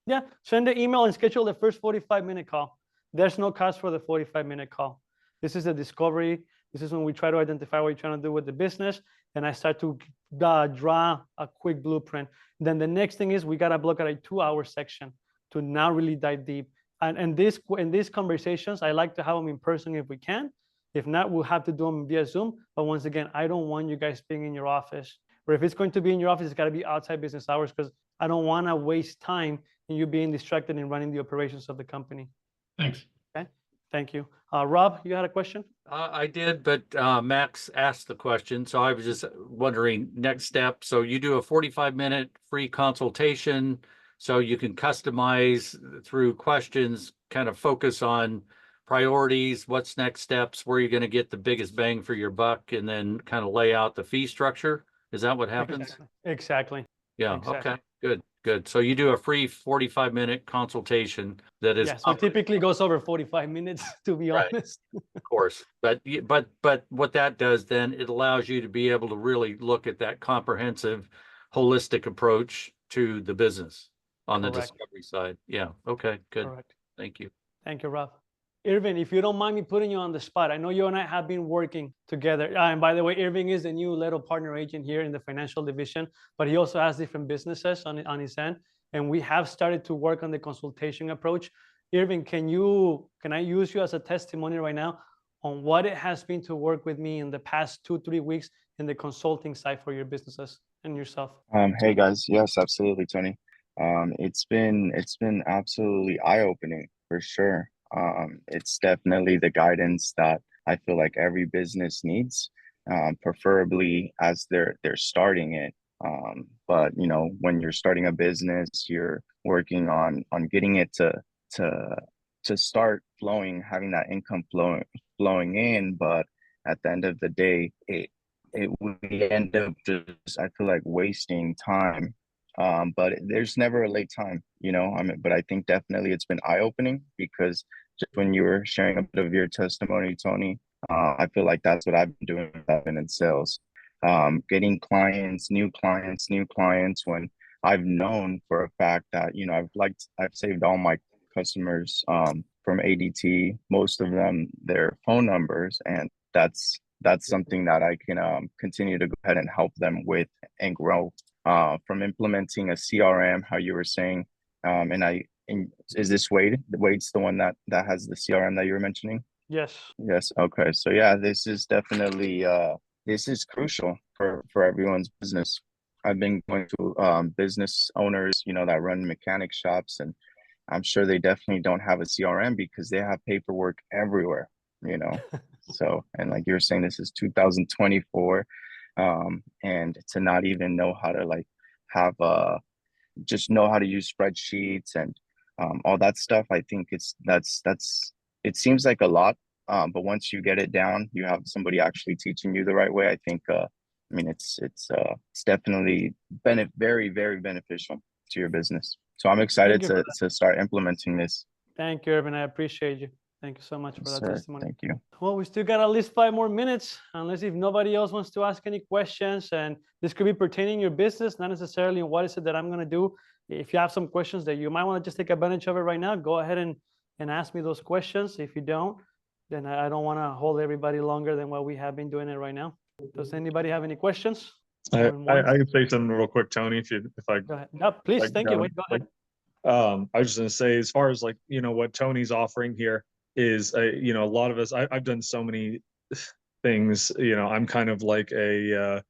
A: Yeah, send the email and schedule the first 45-minute call. There's no cost for the 45-minute call. This is the discovery. This is when we try to identify what you're trying to do with the business. And I start to draw a quick blueprint. Then the next thing is we got to look at a 2-hour section to now really dive deep. And in these conversations, I like to have them in person if we can. If not, we'll have to do them via Zoom. But once again, I don't want you guys being in your office. Or if it's going to be in your office, it's got to be outside business hours because I don't want to waste time in you being distracted in running the operations of the company.
B: Thanks.
A: Okay, thank you. Rob, you had a question?
E: I did, but Max asked the question. So I was just wondering next step. So you do a 45-minute free consultation so you can customize through questions, kind of focus on priorities, what's next steps, where you're going to get the biggest bang for your buck, and then kind of lay out the fee structure. Is that what happens?
A: Exactly.
E: Yeah.
A: Exactly.
E: Okay, good. So you do a free 45-minute consultation that is.
A: Yes, it typically goes over 45 minutes, to be
E: Right.
A: honest.
E: Of course, but what that does then, it allows you to be able to really look at that comprehensive, holistic approach to the business on the
A: Correct.
E: discovery side. Yeah. Okay. Good.
A: Correct.
E: Thank you.
A: Thank you, Rob. Irving, if you don't mind me putting you on the spot, I know you and I have been working together. And by the way, Irving is the new Leto partner agent here in the financial division, but he also has different businesses on his end. and we have started to work on the consultation approach. Irving, can I use you as a testimony right now on what it has been to work with me in the past 2-3 weeks in the consulting side for your businesses and yourself?
F: Hey guys, yes, absolutely, Tony. It's been absolutely eye-opening for sure. It's definitely the guidance that I feel like every business needs, preferably as they're starting it. But you know, when you're starting a business, you're working on getting it to to start flowing, having that income flowing in. But at the end of the day, we end up just, I feel like, wasting time. But there's never a late time, you know. I mean, but I think definitely it's been eye-opening because just when you were sharing a bit of your testimony, Tony, I feel like that's what I've been doing. I've been in sales, getting clients, new clients, new clients. When I've known for a fact that, you know, I've saved all my customers from ADT, most of them their phone numbers, and that's something that I can continue to go ahead and help them with and grow. From implementing a CRM, how you were saying, and is this Wade? Wade's the one that has the CRM that you were mentioning?
A: Yes.
F: Yes. Okay. So yeah, this is definitely this is crucial for everyone's business. I've been going to business owners, you know, that run mechanic shops, and I'm sure they definitely don't have a CRM because they have paperwork everywhere, you know. So, and like you were saying, this is 2024, and to not even know how to like have just know how to use spreadsheets and all that stuff. I think that's it seems like a lot, but once you get it down, you have somebody actually teaching you the right way. I think I mean it's definitely very, very beneficial to your business. So I'm excited
A: Thank you for
F: to start implementing this.
A: Thank you, Irving. I appreciate you. Thank you so much for that
F: Sir,
A: testimony.
F: thank you.
A: Well, we still got at least 5 more minutes, unless if nobody else wants to ask any questions. And this could be pertaining your business, not necessarily what is it that I'm going to do. If you have some questions that you might want to just take advantage of it right now, go ahead and ask me those questions. If you don't, then I don't want to hold everybody longer than what we have been doing it right now. Does anybody have any questions?
D: I can say something real quick, Tony, if I
A: Go ahead. No, please.
D: like,
A: Thank you. Wait, go ahead.
D: I was just going to say, as far as like, you know, what Tony's offering here is, you know, a lot of us, I've done so many things, you know, I'm kind of like you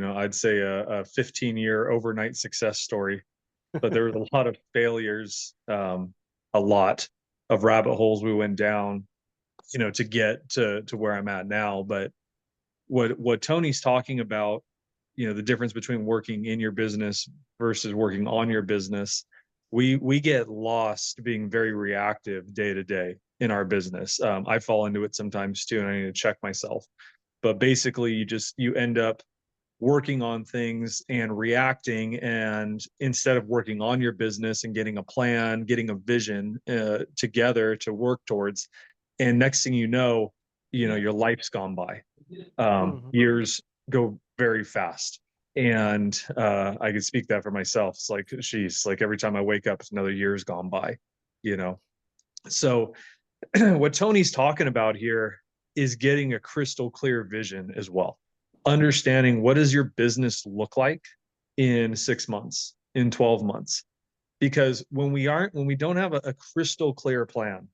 D: know, I'd say a 15-year overnight success story, but there was a lot of failures, a lot of rabbit holes we went down, you know, to get to where I'm at now. But what Tony's talking about, you know, the difference between working in your business versus working on your business, we get lost being very reactive day to day in our business. I fall into it sometimes too, and I need to check myself. But basically, you end up working on things and reacting, and instead of working on your business and getting a plan, getting a vision together to work towards, and next thing you know, your life's gone by. Years go very fast. And I can speak that for myself. It's like, geez, like every time I wake up, it's another year's gone by, you know. So what Tony's talking about here is getting a crystal clear vision as well. Understanding, what does your business look like in 6 months, in 12 months? Because when we don't have a crystal clear plan,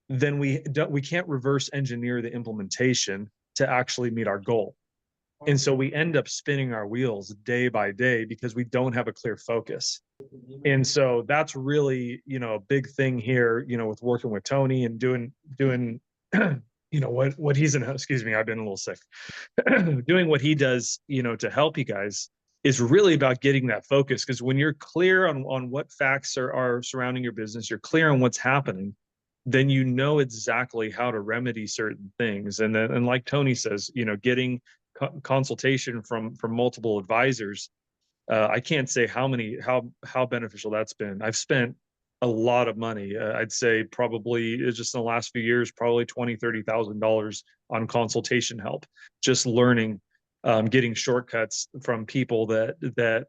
D: then we can't reverse engineer the implementation to actually meet our goal. And so we end up spinning our wheels day by day because we don't have a clear focus. And so that's really, you know, a big thing here, you know, with working with Tony and doing, you know, what he's in, excuse me, I've been a little sick, doing what he does, you know, to help you guys is really about getting that focus. Because when you're clear on what facts are surrounding your business, you're clear on what's happening, then you know exactly how to remedy certain things. And then, and like Tony says, you know, getting consultation from multiple advisors, I can't say how beneficial that's been. I've spent a lot of money. I'd say probably just in the last few years, probably $20,000-$30,000 on consultation help, just learning, getting shortcuts from people that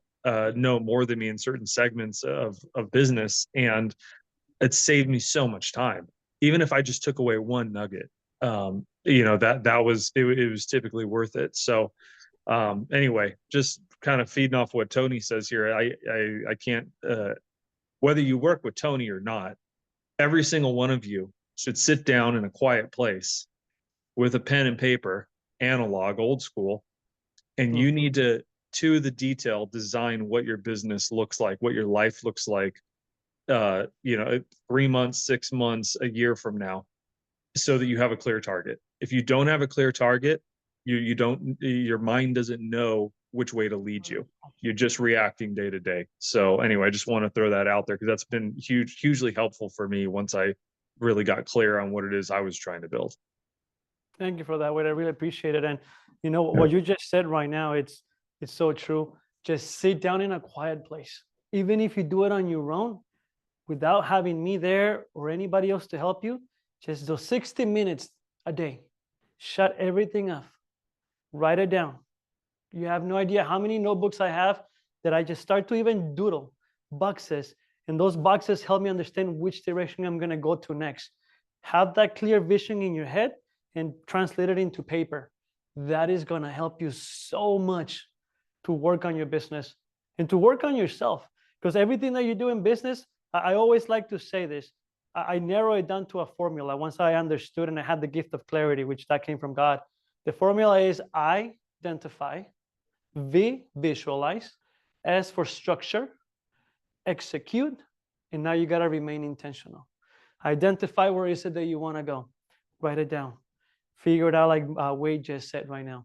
D: know more than me in certain segments of business, and it saved me so much time. Even if I just took away one nugget, you know, that was it was typically worth it. So anyway, just kind of feeding off what Tony says here, I can't whether you work with Tony or not, every single one of you should sit down in a quiet place with a pen and paper, analog, old school, and you need to the detail, design what your business looks like, what your life looks like, 3 months, 6 months, a year from now, so that you have a clear target. If you don't have a clear target, your mind doesn't know which way to lead you. You're just reacting day to day. So anyway, I just want to throw that out there because that's been hugely helpful for me once I really got clear on what it is I was trying to build.
A: Thank you for that, Wade. I really appreciate it. And you know what you just said right now, it's so true. Just sit down in a quiet place. Even if you do it on your own, without having me there or anybody else to help you, just those 60 minutes a day. Shut everything off. Write it down. You have no idea how many notebooks I have that I just start to even doodle boxes. And those boxes help me understand which direction I'm going to go to next. Have that clear vision in your head and translate it into paper. That is going to help you so much to work on your business and to work on yourself. Because everything that you do in business, I always like to say this. I narrow it down to a formula once I understood and I had the gift of clarity, which that came from God. The formula is I, identify, V, visualize, S for structure, execute, and now you got to remain intentional. Identify where is it that you want to go. Write it down. Figure it out like Wade just said right now.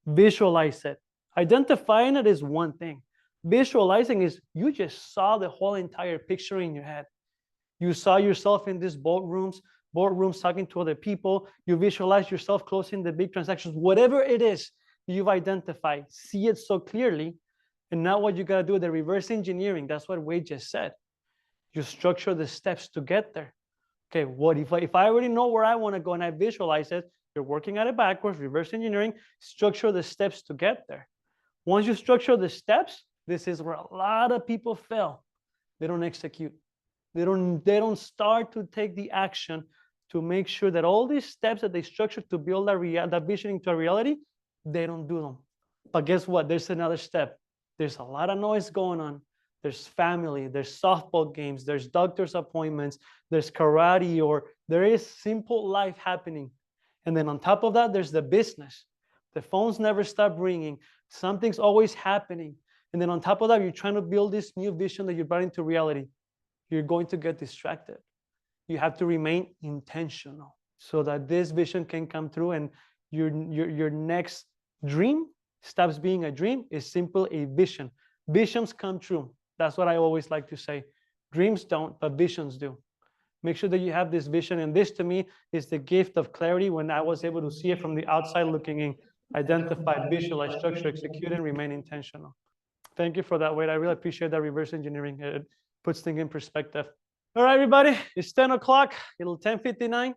A: Visualize it. Identifying it is one thing. Visualizing is you just saw the whole entire picture in your head. You saw yourself in these boardrooms talking to other people. You visualize yourself closing the big transactions, whatever it is you've identified, see it so clearly. And now what you got to do, the reverse engineering, that's what Wade just said. You structure the steps to get there. Okay, what if I already know where I want to go and I visualize it, you're working at it backwards, reverse engineering, structure the steps to get there. Once you structure the steps, this is where a lot of people fail. They don't execute. They don't start to take the action to make sure that all these steps that they structured to build that vision into a reality, they don't do them. But guess what? There's another step. There's a lot of noise going on. There's family, there's softball games, there's doctor's appointments, there's karate, or there is simple life happening. And then on top of that, there's the business. The phones never stop ringing. Something's always happening. And then on top of that, you're trying to build this new vision that you brought into reality. You're going to get distracted. You have to remain intentional so that this vision can come through and your next dream stops being a dream, is simply a vision. Visions come true. That's what I always like to say. Dreams don't, but visions do. Make sure that you have this vision. And this to me is the gift of clarity when I was able to see it from the outside looking in. Identify, visualize, structure, execute, and remain intentional. Thank you for that, Wade. I really appreciate that reverse engineering. It puts things in perspective. All right, everybody, it's 10 o'clock, it's 10:59.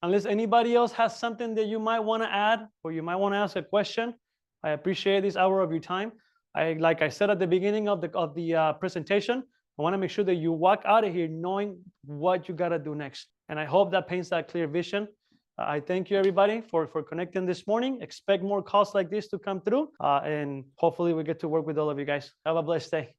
A: Unless anybody else has something that you might want to add or you might want to ask a question, I appreciate this hour of your time. Like I said at the beginning of the presentation, I want to make sure that you walk out of here knowing what you got to do next. And I hope that paints that clear vision. I thank you, everybody, for connecting this morning. Expect more calls like this to come through. And hopefully we get to work with all of you guys. Have a blessed day.